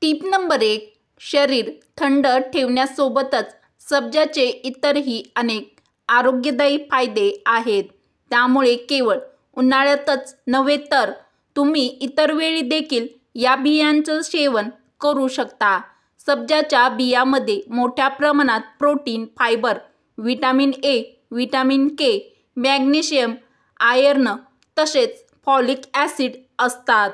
Tip number 1. शरीर थंड ठेवण्यासोबतच सब्जाचे इतरही अनेक आरोग्यदायी फायदे आहेत. त्यामुळे केवळ उन्हाळ्यातच नव्हे तर तुम्ही इतर वेळी देखील या बियांचं सेवन करू शकता. सब्जाच्या बियामध्ये मोठ्या प्रमाणात protein, fibre, vitamin A, vitamin K, magnesium, iron तसेच फॉलिक ॲसिड असतात.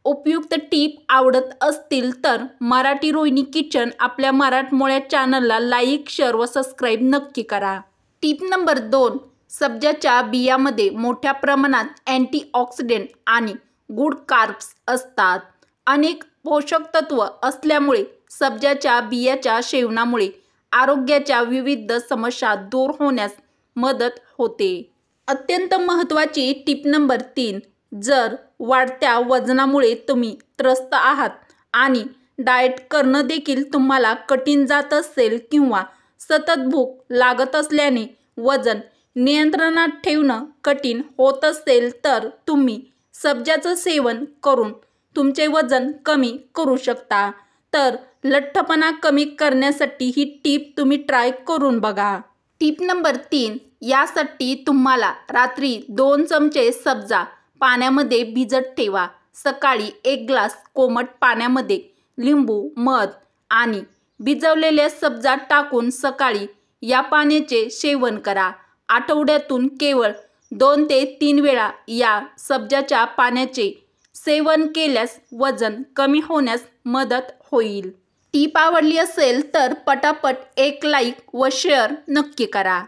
उपयुक्त टीप आवडत असतील तर मराठी रोहिणी किचन आपल्या मराठमोळ्या चॅनलला लाईक, शेअर व सबस्क्राईब नक्की करा. Tip number 2. सब्जाच्या बियामध्ये मोठ्या प्रमाणात अँटीऑक्सिडंट आणि गुड कार्ब्स असतात. अनेक पोषक तत्व असल्यामुळे सब्जाच्या बियाच्या सेवनामुळे आरोग्याच्या विविध समस्या दूर होण्यास मदत होते. अत्यंत महत्त्वाची टिप नंबर 3. जर वाढत्या वजनामुळे तुम्ही त्रस्त आहात आणि डाएट करणं देखील तुम्हाला कठीण जात असेल किंवा सतत भूक लागत असल्याने वजन नियंत्रणात ठेवणं कठीण होत असेल तर तुम्ही सब्जाचं सेवन करून तुमचे वजन कमी करू शकता. तर लठ्ठपणा कमी करण्यासाठी ही टीप तुम्ही ट्राय करून बघा. Tip number 3. यासाठी तुम्हाला रात्री 2 चमचे सब्जा पाण्यामध्ये भिजत ठेवा. सकाळी 1 ग्लास कोमट पाण्यामध्ये लिंबू, मध आणि भिजवलेल्या सब्जा टाकून सकाळी या पाण्याचे सेवन करा. आठवड्यातून केवळ 2 ते 3 वेळा या सब्जाच्या पाण्याचे सेवन केल्यास वजन कमी होण्यास मदत होईल. टीप आवडली असेल तर पटापट एक लाईक व शेअर नक्की करा.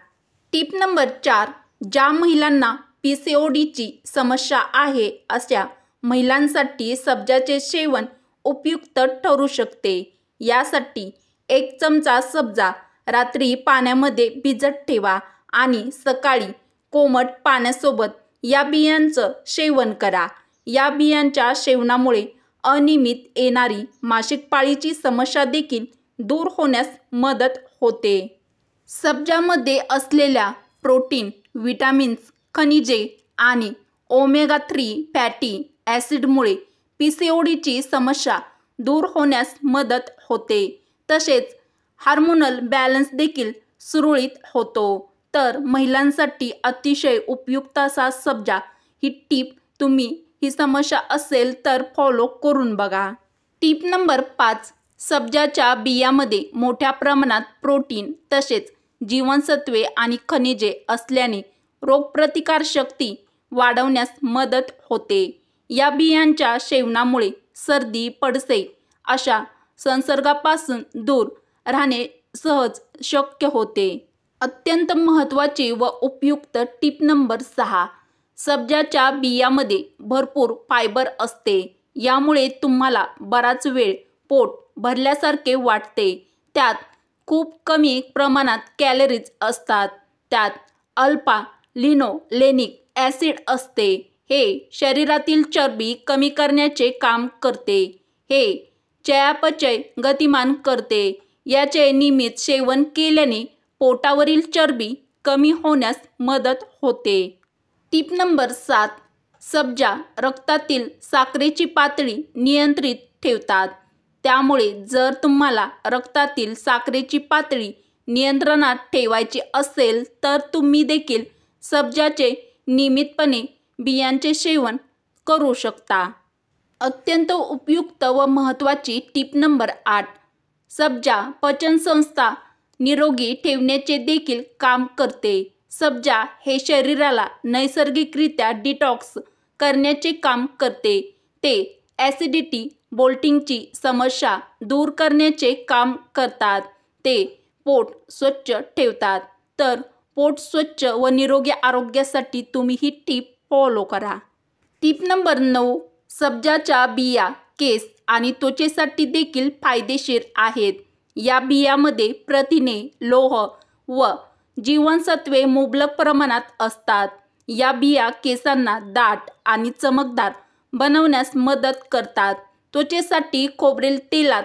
Tip number 4. ज्या महिलांना PCODची समस्या आहे अशा महिलांसाठी सब्जाचे सेवन उपयुक्त ठरू शकते. यासाठी 1 चमचा सब्जा रात्री पाण्यामध्ये भिजत ठेवा आणि सकाळी कोमट पाण्यासोबत या बियांचं सेवन करा. या बियांच्या सेवनामुळे अनियमित येणारी मासिक पाळीची समस्या देखील दूर होण्यास मदत होते. सब्जामध्ये असलेल्या प्रोटीन, व्हिटॅमिन्स, खनिजे आणि ओमेगा 3 फॅटी ॲसिडमुळे PCODची समस्या दूर होण्यास मदत होते. तसेच हार्मोनल बॅलन्स देखील सुरळीत होतो. तर महिलांसाठी अतिशय उपयुक्त असा सब्जा ही टीप तुम्ही ही समस्या असेल तर फॉलो करून बघा. Tip number 5. सब्जाच्या बियामध्ये मोठ्या प्रमाणात प्रोटीन तसेच जीवनसत्वे आणि खनिजे असल्याने रोगप्रतिकारशक्ती वाढवण्यास मदत होते. या बियांच्या सेवनामुळे सर्दी, पडसे अशा संसर्गापासून दूर राहणे सहज शक्य होते. अत्यंत महत्त्वाची व उपयुक्त टिप नंबर 6. सब्जाच्या बियामध्ये भरपूर फायबर असते. यामुळे तुम्हाला बराच वेळ पोट भरल्यासारखे वाटते. त्यात खूप कमी प्रमाणात कॅलरीज असतात. त्यात अल्फा लिनोलेनिक ॲसिड असते. हे शरीरातील चरबी कमी करण्याचे काम करते. हे चयापचय गतिमान करते. याचे नियमित सेवन केल्याने पोटावरील चरबी कमी होण्यास मदत होते. Tip number 7. सब्जा रक्तातील साखरेची पातळी नियंत्रित ठेवतात. त्यामुळे जर तुम्हाला रक्तातील साखरेची पातळी नियंत्रणात ठेवायची असेल तर तुम्ही देखील सब्जाचे नियमितपणे बियांचे सेवन करू शकता. अत्यंत उपयुक्त व महत्त्वाची टिप नंबर 8. सब्जा पचनसंस्था निरोगी ठेवण्याचे देखील काम करते. सब्जा हे शरीराला नैसर्गिकरित्या डिटॉक्स करण्याचे काम करते. ते ॲसिडिटी, ब्लोटिंगची समस्या दूर करण्याचे काम करतात. ते पोट स्वच्छ ठेवतात. तर पोट स्वच्छ व निरोगी आरोग्यासाठी तुम्ही ही टीप फॉलो करा. Tip number 9. सब्जाच्या बिया केस आणि त्वचेसाठी देखील फायदेशीर आहेत. या बियामध्ये प्रथिने, लोह व जीवनसत्वे मुबलक प्रमाणात असतात. या बिया केसांना दाट आणि चमकदार बनवण्यास मदत करतात. त्वचेसाठी खोबरेल तेलात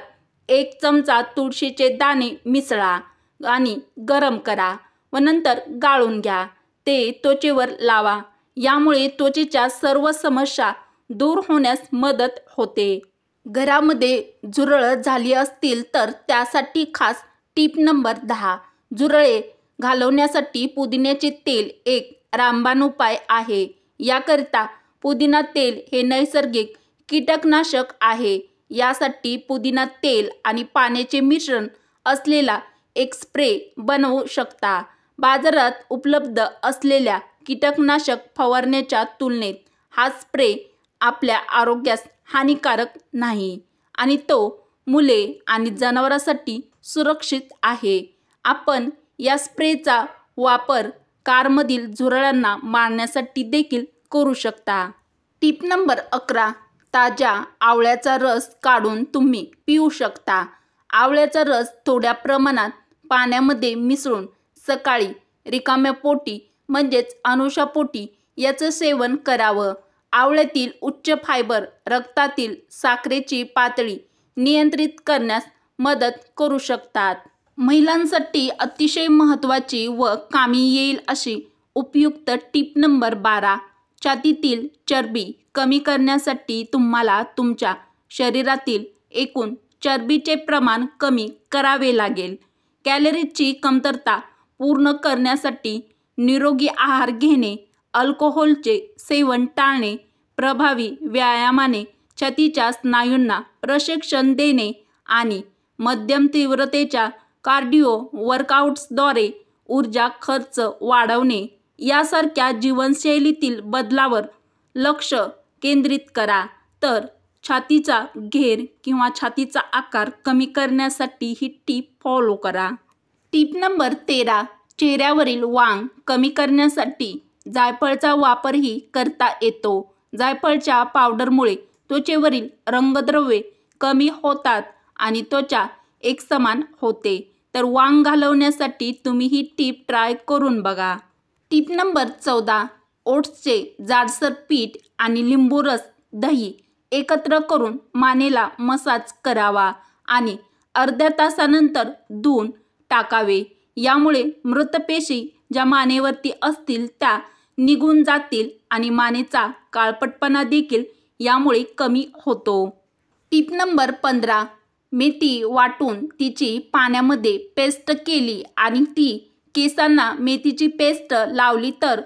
1 चमचा तुळशीचे दाणे मिसळा आणि गरम करा व नंतर गाळून घ्या. ते त्वचेवर लावा. यामुळे त्वचेच्या सर्व समस्या दूर होण्यास मदत होते. घरामध्ये झुरळ झाली असतील तर त्यासाठी खास टीप नंबर 10. झुरळे घालवण्यासाठी पुदिन्याचे तेल एक रामबाण उपाय आहे. याकरिता पुदिना तेल हे नैसर्गिक कीटकनाशक आहे. यासाठी पुदिना तेल आणि पाण्याचे मिश्रण असलेला एक स्प्रे बनवू शकता. बाजारात उपलब्ध असलेल्या कीटकनाशक फवारण्याच्या तुलनेत हा स्प्रे आपल्या आरोग्यास हानिकारक नाही आणि तो मुले आणि जनावरांसाठी सुरक्षित आहे. आपण या स्प्रेचा वापर कारमधील झुरळांना मारण्यासाठी देखील करू शकता. टीप नंबर 11. ताज्या आवळ्याचा रस काढून तुम्ही पिऊ शकता. आवळ्याचा रस थोड्या प्रमाणात पाण्यामध्ये मिसळून सकाळी रिकाम्या पोटी म्हणजेच अनुशापोटी याचं सेवन करावं. आवळ्यातील उच्च फायबर रक्तातील साखरेची पातळी नियंत्रित करण्यास मदत करू शकतात. महिलांसाठी अतिशय महत्त्वाची व कामी येईल अशी उपयुक्त टीप नंबर 12. छातीतील चरबी कमी करण्यासाठी तुम्हाला तुमच्या शरीरातील एकूण चरबीचे प्रमाण कमी करावे लागेल. कॅलरीजची कमतरता पूर्ण करण्यासाठी निरोगी आहार घेणे, अल्कोहोलचे सेवन टाळणे, प्रभावी व्यायामाने छातीच्या स्नायूंना प्रशिक्षण देणे आणि मध्यम तीव्रतेच्या कार्डिओ वर्कआउट्सद्वारे ऊर्जा खर्च वाढवणे यासारख्या जीवनशैलीतील बदलावर लक्ष केंद्रित करा तर छातीचा घेर किंवा छातीचा आकार कमी करण्यासाठी ही टीप फॉलो करा. टीप नंबर 13. चेहऱ्यावरील वांग कमी करण्यासाठी जायफळाचा वापरही करता येतो. जायफळाच्या पावडरमुळे त्वचेवरील रंगद्रव्ये कमी होतात आणि त्वचा एकसमान होते. तर वांग घालवण्यासाठी तुम्ही ही टीप ट्राय करून बघा. टीप नंबर 14. ओट्सचे जाडसर पीठ आणि लिंबू रस दही एकत्र करून मानेला मसाज करावा आणि अर्ध्या तासानंतर धुवून टाकावे. यामुळे मृत पेशी ज्या मानेवरती असतील त्या निघून जातील आणि मानेचा काळपटपणा देखील यामुळे कमी होतो. टीप नंबर 15. मेथी वाटून तिची पाण्यामध्ये पेस्ट केली आणि ती केसांना मेथीची पेस्ट लावली तर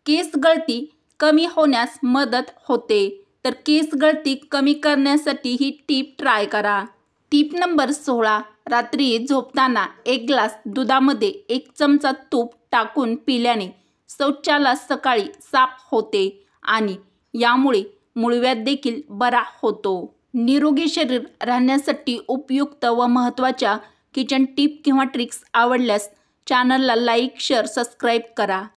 केस गळती कमी होण्यास मदत होते. तर केस गळती कमी करण्यासाठी ही टीप ट्राय करा. टीप नंबर 16. रात्री झोपताना 1 ग्लास दुधामध्ये 1 चमचा तूप टाकून पिल्याने शौचाला सकाळी साफ होते आणि यामुळे मूळव्याध देखील बरा होतो. निरोगी शरीर राहण्यासाठी उपयुक्त व महत्त्वाच्या किचन टिप किंवा ट्रिक्स आवडल्यास चॅनलला लाईक, शेअर, सबस्क्राईब करा.